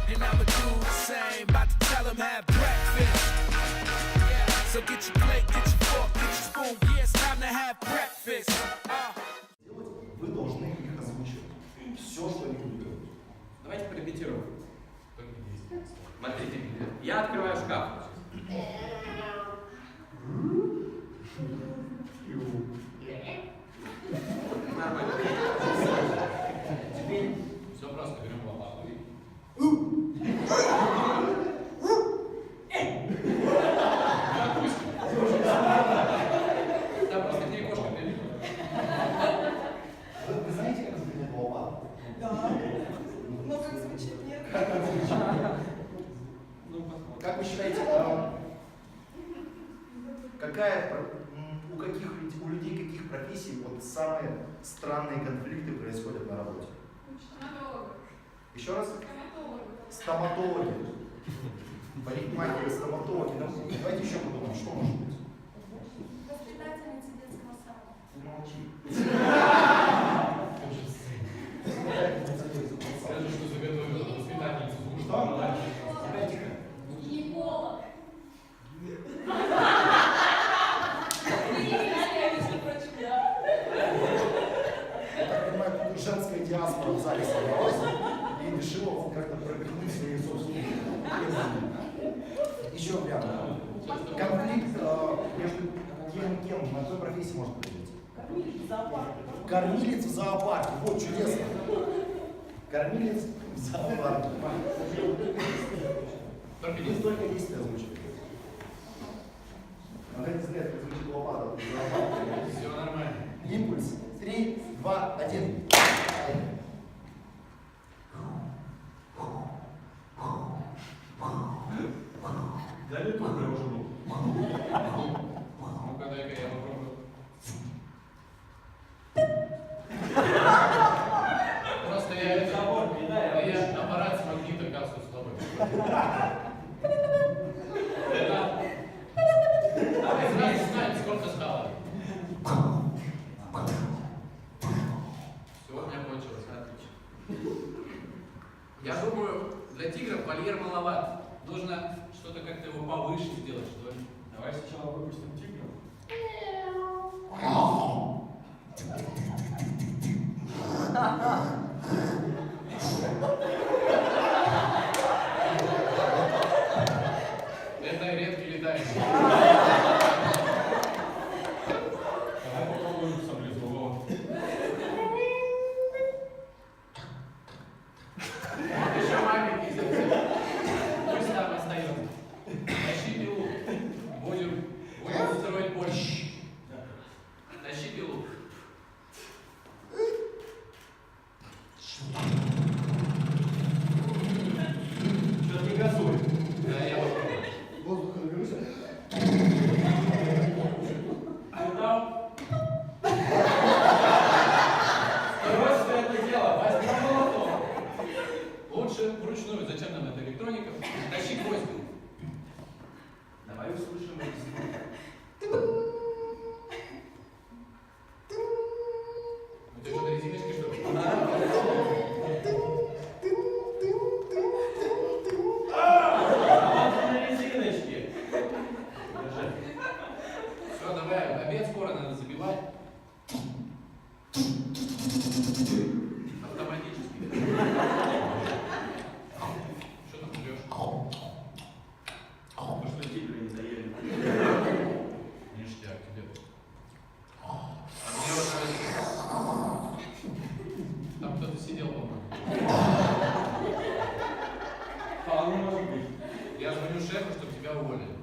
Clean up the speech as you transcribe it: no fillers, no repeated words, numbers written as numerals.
and I'ma do the same. About to tell them have breakfast. So get your plate, get your fork, get your spoon. Yeah, it's time to have breakfast. Вы должны их озвучивать. Все, что они будут делать. Давайте порепетируем. Смотрите, я открываю шкаф. Нормально. Теперь все просто, берем лопату и... Да, просто к ней кошка прилипла. Вы знаете, как звучит лопата? Да. Но как звучит, нет? Как это звучит? Как вы считаете, у людей каких профессий вот самые странные конфликты происходят на работе? Стоматолог. Еще раз? Стоматолог. Стоматологи. Парикмахеры, стоматологи. Ну, давайте еще подумаем, что может быть. Воспитательница детского сада. Молчи. Скажи, что заготовила воспитательницу. Что? Тихо. Гинеколог. Я так понимаю, тут женская диаспора в зале собралась и решила как-то пропихнуть свои собственные требования. Еще вариант. Конфликт между кем и кем, на какой профессии может быть? Кормилец в зоопарке. Кормилец в зоопарке. Вот чудесно. Кормилец в зоопарке. Только Не столько действия звучит. Смотрите, как звучит лопата в зоопарке. все нормально. Импульс. 3, 2, 1. Дали только я уже был. Ну-ка, дай-ка я попробую. Просто я аппарат с магнитом капсулу с тобой. Знаем, сколько стало. Все, у меня кончилось, отлично. Я думаю, для тигров вольер маловат. Нужно что-то как-то его повыше сделать, что ли. Давай сначала выпустим тигров. Это редкий летающий. Давай попробуем саблезубого. Еще маленький совсем. Пусть там остается. Тащи пилу. Будем строить борщ. Тащи пилу. Что-то не газуй. Да, я попробую. Воздуха наберусь. Сюда. Брось это дело. Возьми молоток. Лучше вручную. Зачем нам эта электроника? Тащи гвозди. Давай услышим эти звуки. У тебя что-то резиночки, что ли? На резиночке. Все, давай. Обед скоро надо забивать. Автоматически. Что там ждешь? Потому что тигры не доели. Ништяк тебе. А мне вот нравится. Там кто-то сидел, по-моему. Вполне может быть. Я звоню шефу, чтобы тебя уволили.